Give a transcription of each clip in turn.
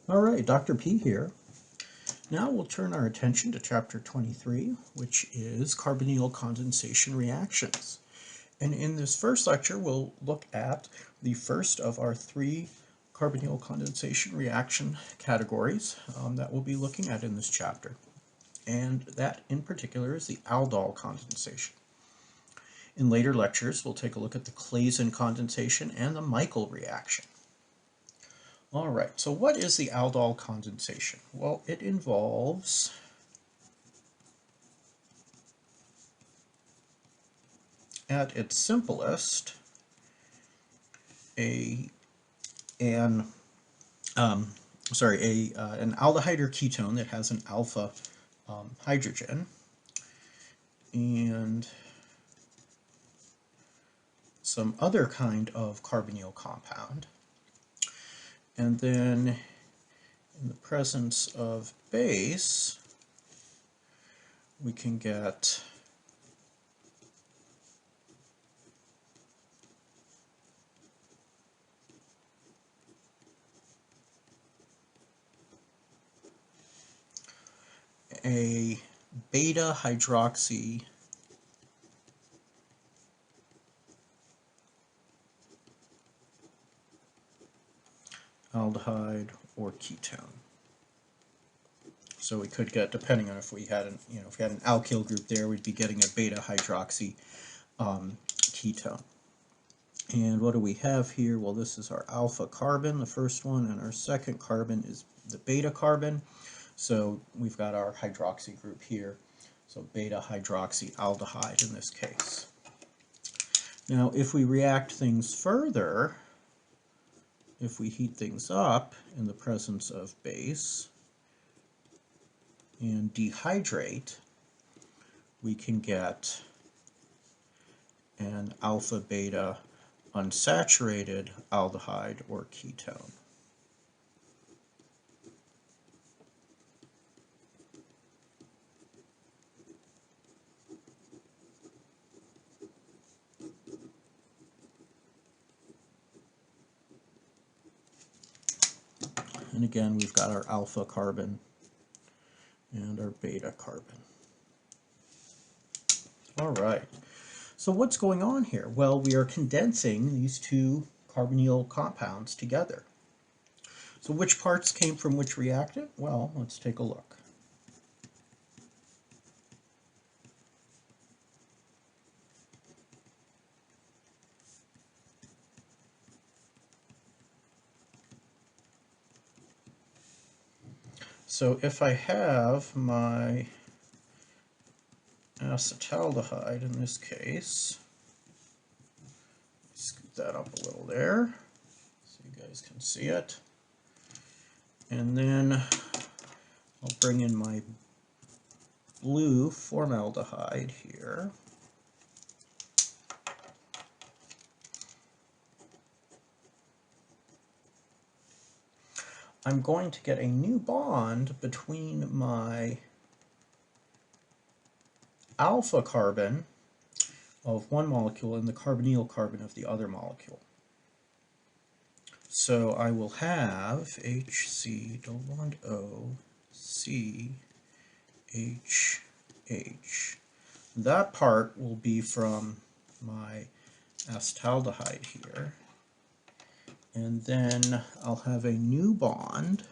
All right, Dr. P here. Now we'll turn our attention to chapter 23, which is carbonyl condensation reactions. And in this first lecture, we'll look at the first of our three carbonyl condensation reaction categories that we'll be looking at in this chapter. And that in particular is the aldol condensation. In later lectures, we'll take a look at the Claisen condensation and the Michael reaction. All right, so what is the aldol condensation? Well, it involves at its simplest an aldehyde or ketone that has an alpha hydrogen and some other kind of carbonyl compound. And then in the presence of base, we can get a beta hydroxy aldehyde or ketone. So we could get, depending on if we had an, if we had an alkyl group there, we'd be getting a beta hydroxy ketone. And what do we have here? Well, this is our alpha carbon, the first one, and our second carbon is the beta carbon. So we've got our hydroxy group here. So beta hydroxy aldehyde in this case. Now, if we react things further, if we heat things up in the presence of base and dehydrate, we can get an alpha-beta unsaturated aldehyde or ketone. And again, we've got our alpha carbon and our beta carbon. All right. So what's going on here? Well, we are condensing these two carbonyl compounds together. So which parts came from which reactant? Well, let's take a look. So if I have my acetaldehyde in this case, scoot that up a little there so you guys can see it. And then I'll bring in my blue formaldehyde here. I'm going to get a new bond between my alpha carbon of one molecule and the carbonyl carbon of the other molecule. So I will have HC double bond O C H H. That part will be from my acetaldehyde here. And then I'll have a new bond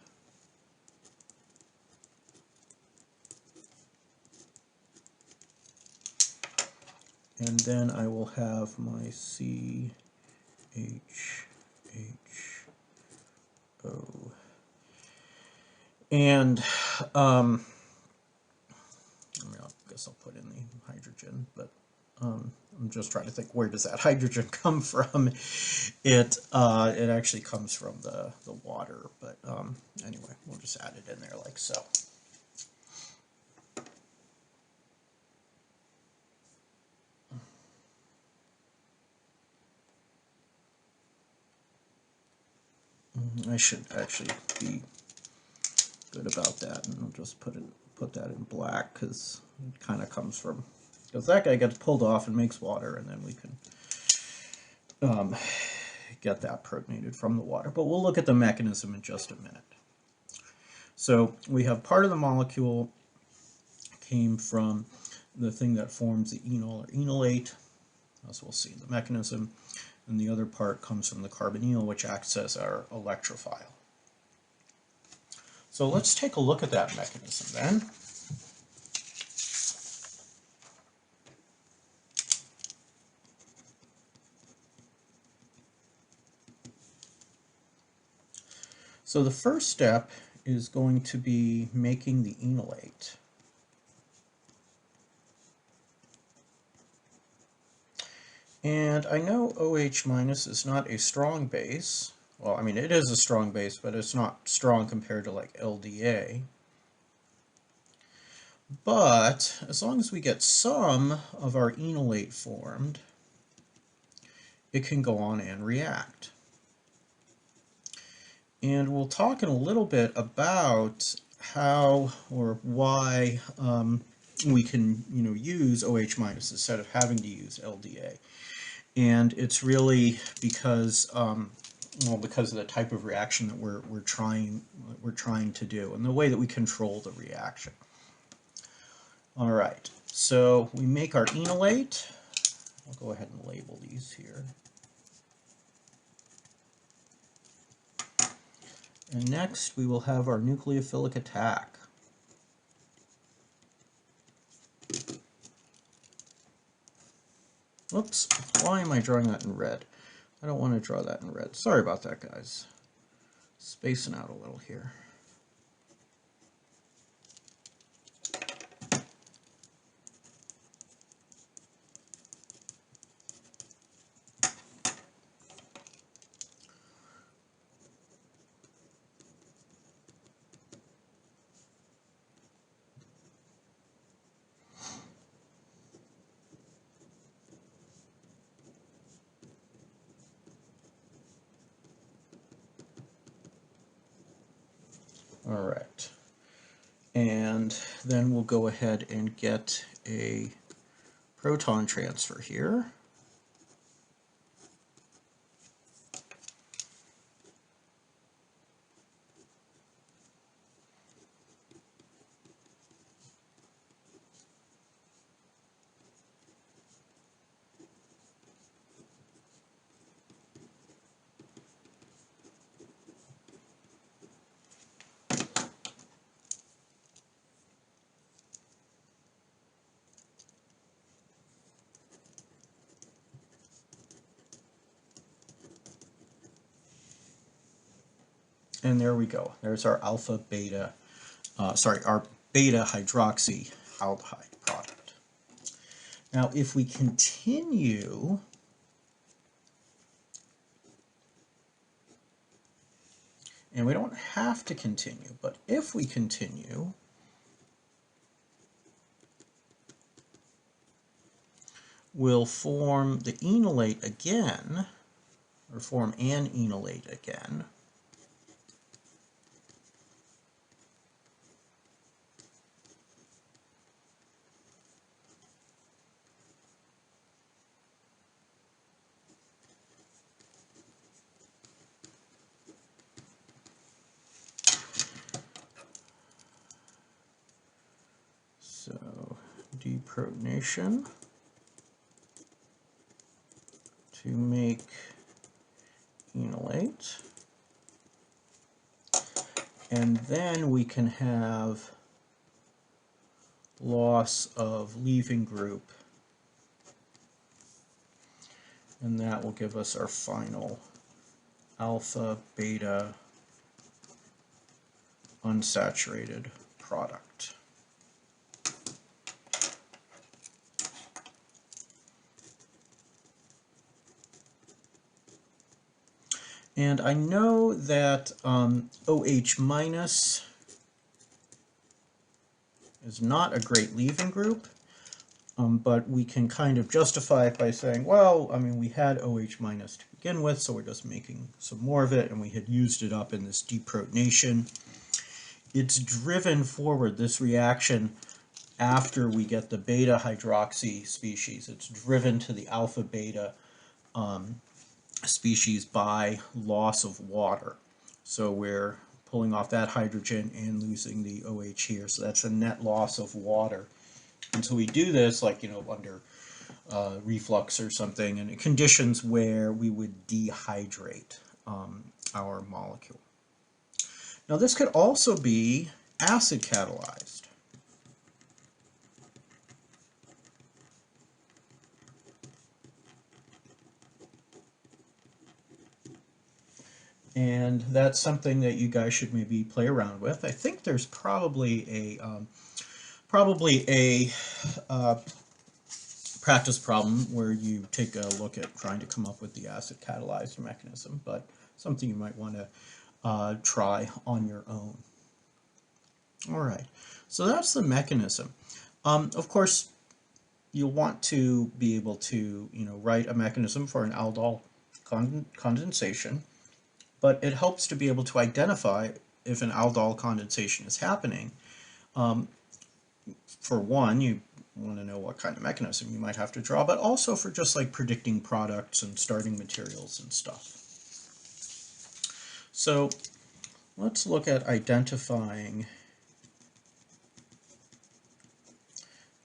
and then I will have my CHHO. And I guess I'll put in the hydrogen, but I'm just trying to think, where does that hydrogen come from? It actually comes from the water, but anyway, we'll just add it in there like so. I should actually be good about that, and I'll just put that in black because it kind of comes from, because that guy gets pulled off and makes water, and then we can get that protonated from the water. But we'll look at the mechanism in just a minute. So we have part of the molecule came from the thing that forms the enol or enolate, as we'll see in the mechanism, and the other part comes from the carbonyl, which acts as our electrophile. So let's take a look at that mechanism then. So the first step is going to be making the enolate. And I know OH minus is not a strong base. Well, I mean, it is a strong base, but it's not strong compared to like LDA. But as long as we get some of our enolate formed, it can go on and react. And we'll talk in a little bit about how or why we can, use OH minus instead of having to use LDA. And it's really because, because of the type of reaction that we're trying to do and the way that we control the reaction. All right, so we make our enolate. I'll go ahead and label these here. And next we will have our nucleophilic attack. Oops, why am I drawing that in red? I don't want to draw that in red. Sorry about that, guys. Spacing out a little here. All right, and then we'll go ahead and get a proton transfer here. And there we go. There's our our beta hydroxy aldehyde product. Now, if we continue, and we don't have to continue, but if we continue, we'll form the enolate again, or form an enolate again. So deprotonation to make enolate, and then we can have loss of leaving group, and that will give us our final alpha beta unsaturated product. And I know that OH minus is not a great leaving group, but we can kind of justify it by saying, well, I mean, we had OH minus to begin with, so we're just making some more of it, and we had used it up in this deprotonation. It's driven forward, this reaction, after we get the beta hydroxy species. It's driven to the alpha beta species by loss of water. So we're pulling off that hydrogen and losing the OH here. So that's a net loss of water. And so we do this like, under reflux or something, and conditions where we would dehydrate our molecule. Now this could also be acid catalyzed. And that's something that you guys should maybe play around with. I think there's probably a practice problem where you take a look at trying to come up with the acid catalyzed mechanism, but something you might want to try on your own. All right, so that's the mechanism. Of course, you'll want to be able to write a mechanism for an aldol condensation. But it helps to be able to identify if an aldol condensation is happening. For one, you want to know what kind of mechanism you might have to draw, but also for just like predicting products and starting materials and stuff. So let's look at identifying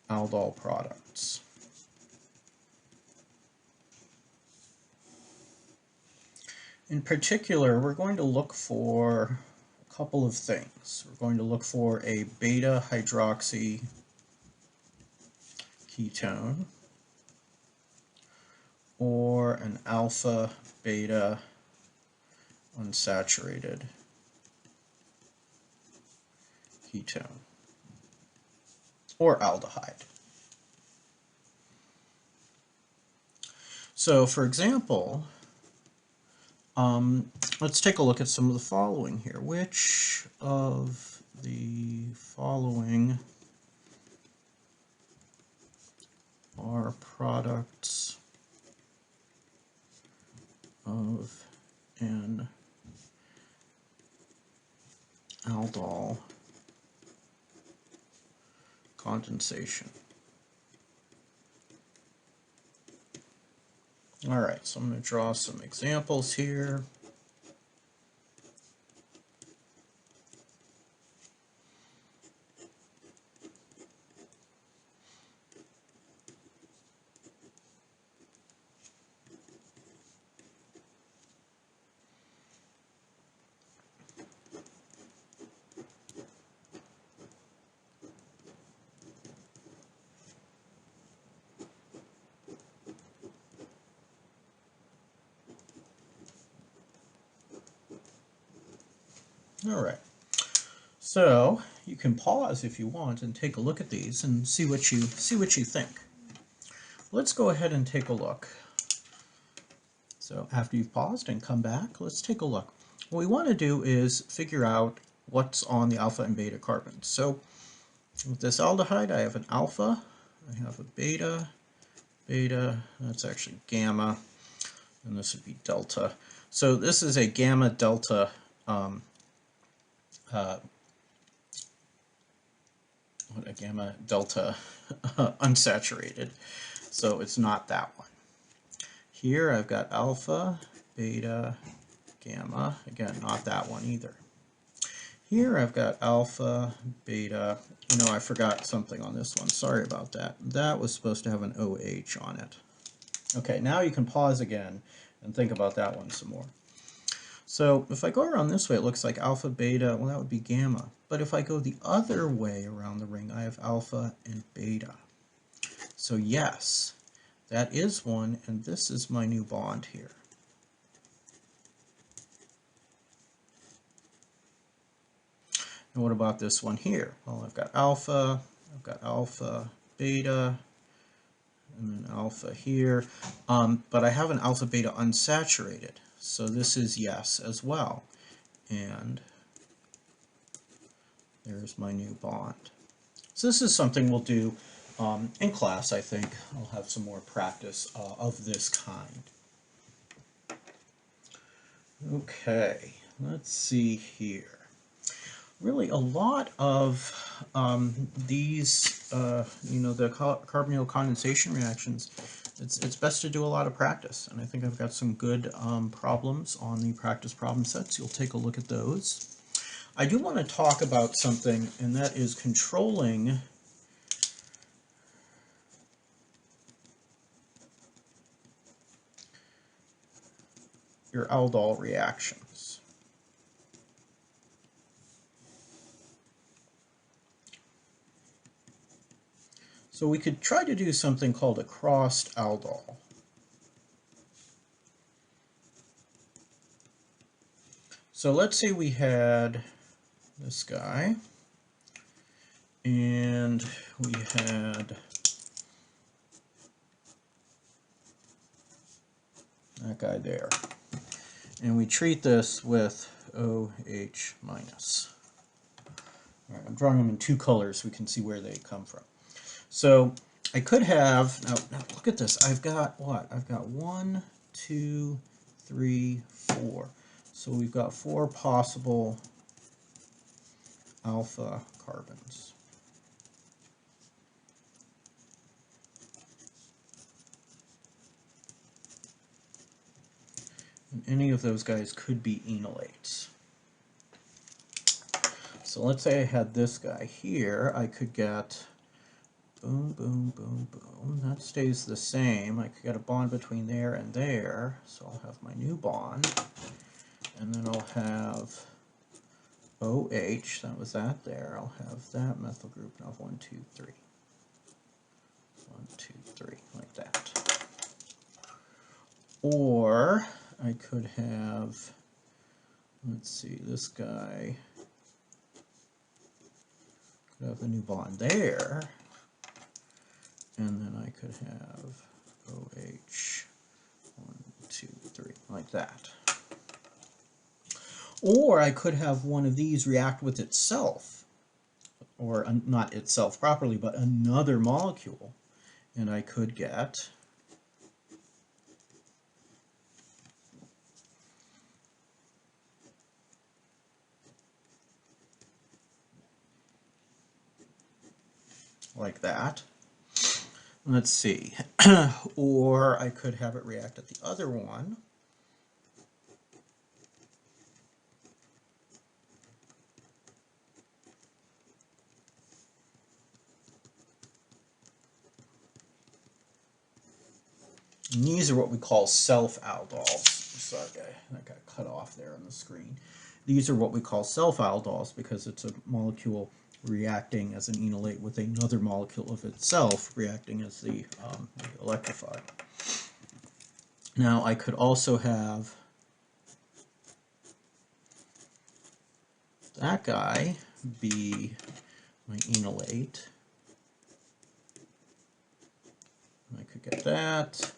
aldol products. In particular, we're going to look for a couple of things. We're going to look for a beta hydroxy ketone or an alpha beta unsaturated ketone or aldehyde. So for example, let's take a look at some of the following here. Which of the following are products of an aldol condensation? All right, so I'm going to draw some examples here. All right, so you can pause if you want and take a look at these and see what you think. Let's go ahead and take a look. So after you've paused and come back, let's take a look. What we want to do is figure out what's on the alpha and beta carbons. So with this aldehyde, I have an alpha, I have a beta, that's actually gamma, and this would be delta. So this is a gamma delta unsaturated, so it's not that one. Here I've got alpha, beta, gamma, again not that one either. Here I've got alpha, beta, I forgot something on this one, sorry about that. That was supposed to have an OH on it. Okay, now you can pause again and think about that one some more. So if I go around this way, it looks like alpha, beta, well that would be gamma. But if I go the other way around the ring, I have alpha and beta. So yes, that is one, and this is my new bond here. And what about this one here? Well, I've got alpha, beta, and then alpha here. But I have an alpha beta unsaturated. So this is yes as well. And there's my new bond. So this is something we'll do in class, I think. I'll have some more practice of this kind. Okay, let's see here. Really, a lot of these, the carbonyl condensation reactions, it's best to do a lot of practice, and I think I've got some good problems on the practice problem sets. You'll take a look at those. I do want to talk about something, and that is controlling your aldol reactions. So we could try to do something called a crossed aldol. So let's say we had this guy, and we had that guy there. And we treat this with OH minus. All right, I'm drawing them in two colors so we can see where they come from. So I could have, now look at this, I've got what? I've got 1, 2, 3, 4. So we've got 4 possible alpha carbons. And any of those guys could be enolates. So let's say I had this guy here, I could get boom, boom, boom, boom. That stays the same. I could get a bond between there and there, so I'll have my new bond. And then I'll have OH, that was that there. I'll have that methyl group, and I'll have 1, 2, 3. 1, 2, 3, like that. Or I could have, let's see, this guy could have the new bond there, and then I could have OH, 1, 2, 3, like that. Or I could have one of these react with itself, or not itself properly, but another molecule, and I could get like that. Let's see. Or I could have it react at the other one. And these are what we call self-aldols. Sorry, that got cut off there on the screen. These are what we call self-aldols because it's a molecule reacting as an enolate with another molecule of itself reacting as the electrified. Now I could also have that guy be my enolate. I could get that.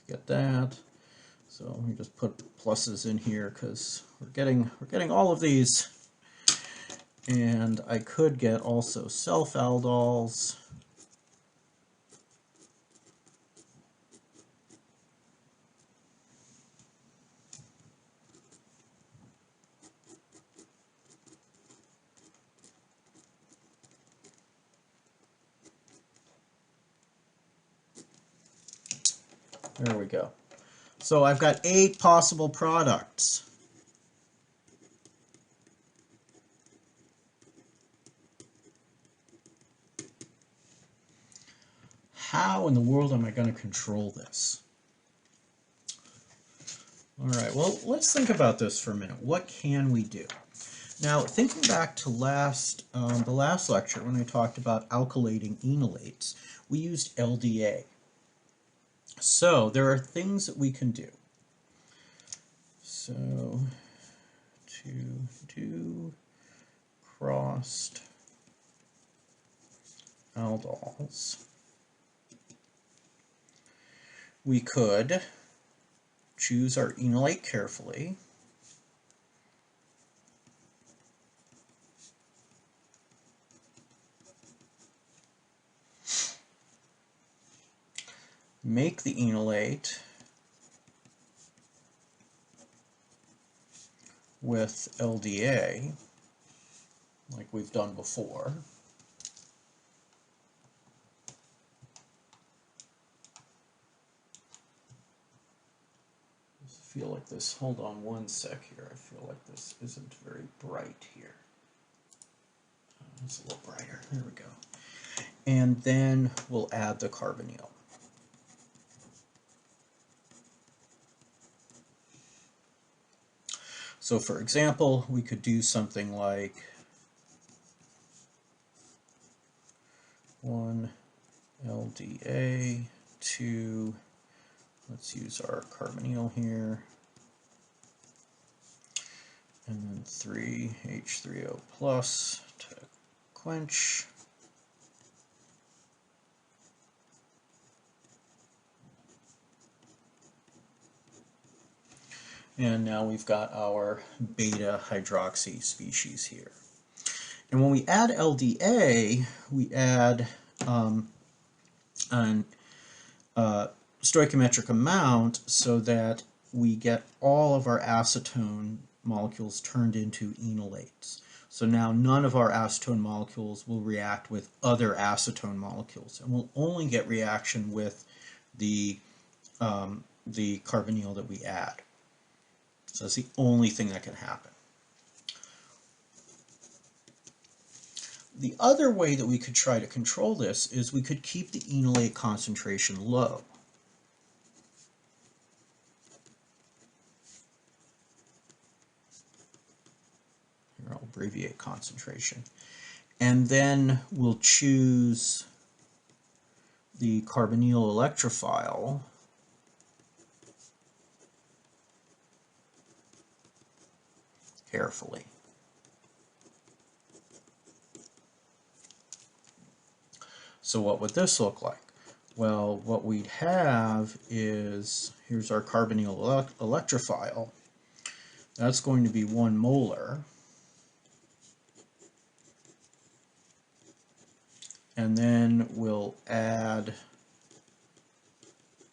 Get that. So we just put pluses in here because we're getting all of these. And I could get also self-aldols. There we go. So I've got 8 possible products. How in the world am I going to control this? All right, well, let's think about this for a minute. What can we do? Now, thinking back to the last lecture when I talked about alkylating enolates, we used LDA. So there are things that we can do. So to do crossed aldols, we could choose our enolate carefully. Make the enolate with LDA, like we've done before. feel like this, hold on one sec here, I feel like this isn't very bright here. It's a little brighter, there we go. And then we'll add the carbonyl. So for example, we could do something like 1 LDA, 2, let's use our carbonyl here, and then 3 H3O plus to quench. And now we've got our beta hydroxy species here. And when we add LDA, we add an stoichiometric amount so that we get all of our acetone molecules turned into enolates. So now none of our acetone molecules will react with other acetone molecules, and we'll only get reaction with the carbonyl that we add. So that's the only thing that can happen. The other way that we could try to control this is we could keep the enolate concentration low. Here I'll abbreviate concentration. And then we'll choose the carbonyl electrophile carefully. So what would this look like? Well, what we'd have is, here's our carbonyl electrophile. That's going to be 1 molar. And then we'll add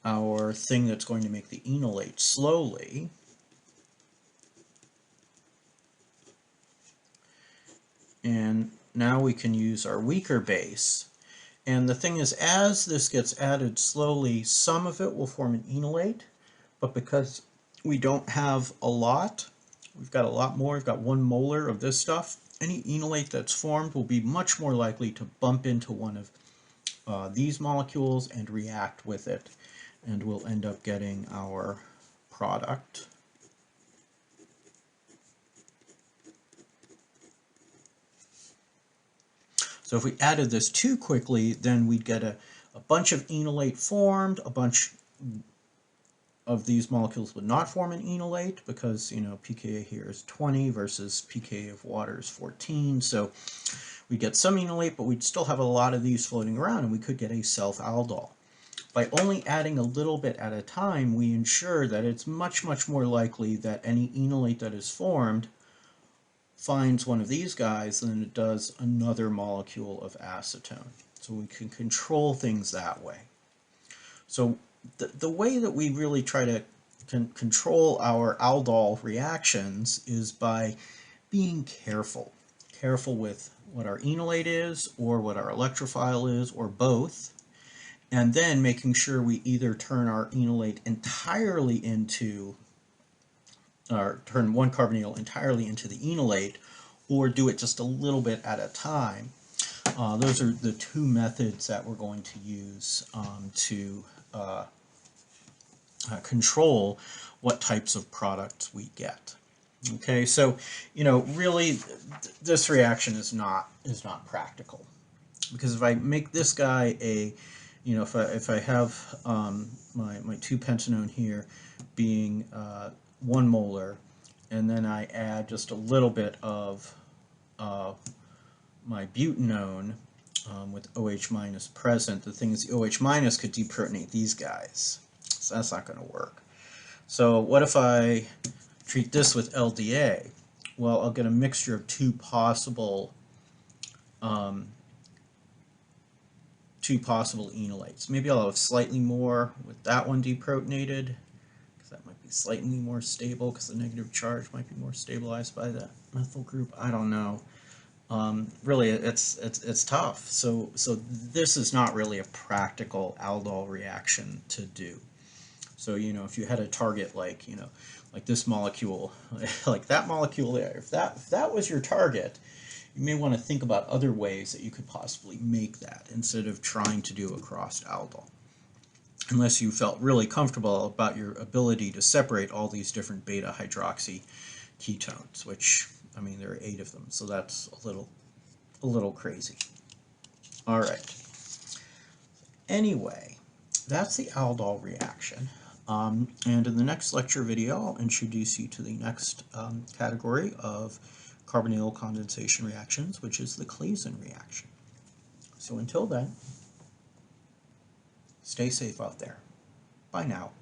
our thing that's going to make the enolate slowly. And now we can use our weaker base. And the thing is, as this gets added slowly, some of it will form an enolate, but because we don't have a lot, we've got a lot more, we've got 1 molar of this stuff, any enolate that's formed will be much more likely to bump into one of these molecules and react with it, and we'll end up getting our product. So if we added this too quickly, then we'd get a bunch of enolate formed, a bunch of these molecules would not form an enolate because, you know, pKa here is 20 versus pKa of water is 14. So we get some enolate, but we'd still have a lot of these floating around, and we could get a self-aldol. By only adding a little bit at a time, we ensure that it's much, much more likely that any enolate that is formed finds one of these guys than it does another molecule of acetone. So we can control things that way. So the way that we really try to control our aldol reactions is by being careful. Careful with what our enolate is, or what our electrophile is, or both, and then making sure we either turn our enolate entirely into, or turn 1 carbonyl entirely into the enolate, or do it just a little bit at a time. Those are the 2 methods that we're going to use to control what types of products we get. Okay, so, you know, really this reaction is not practical, because if I make this guy a, you know, if I have my 2-pentanone here being 1 molar, and then I add just a little bit of my butanone with OH minus present, the thing is the OH minus could deprotonate these guys, so that's not going to work. So what if I treat this with LDA? Well, I'll get a mixture of 2 possible enolates. Maybe I'll have slightly more with that one deprotonated, because that might be slightly more stable, because the negative charge might be more stabilized by the methyl group. I don't know. Really, it's tough. So this is not really a practical aldol reaction to do. So, if you had a target like, like this molecule, like that molecule there, if that was your target, you may want to think about other ways that you could possibly make that instead of trying to do a crossed aldol. Unless you felt really comfortable about your ability to separate all these different beta hydroxy ketones, which, I mean, there are 8 of them, so that's a little crazy. All right. Anyway, that's the aldol reaction. And in the next lecture video, I'll introduce you to the next category of carbonyl condensation reactions, which is the Claisen reaction. So until then, stay safe out there. Bye now.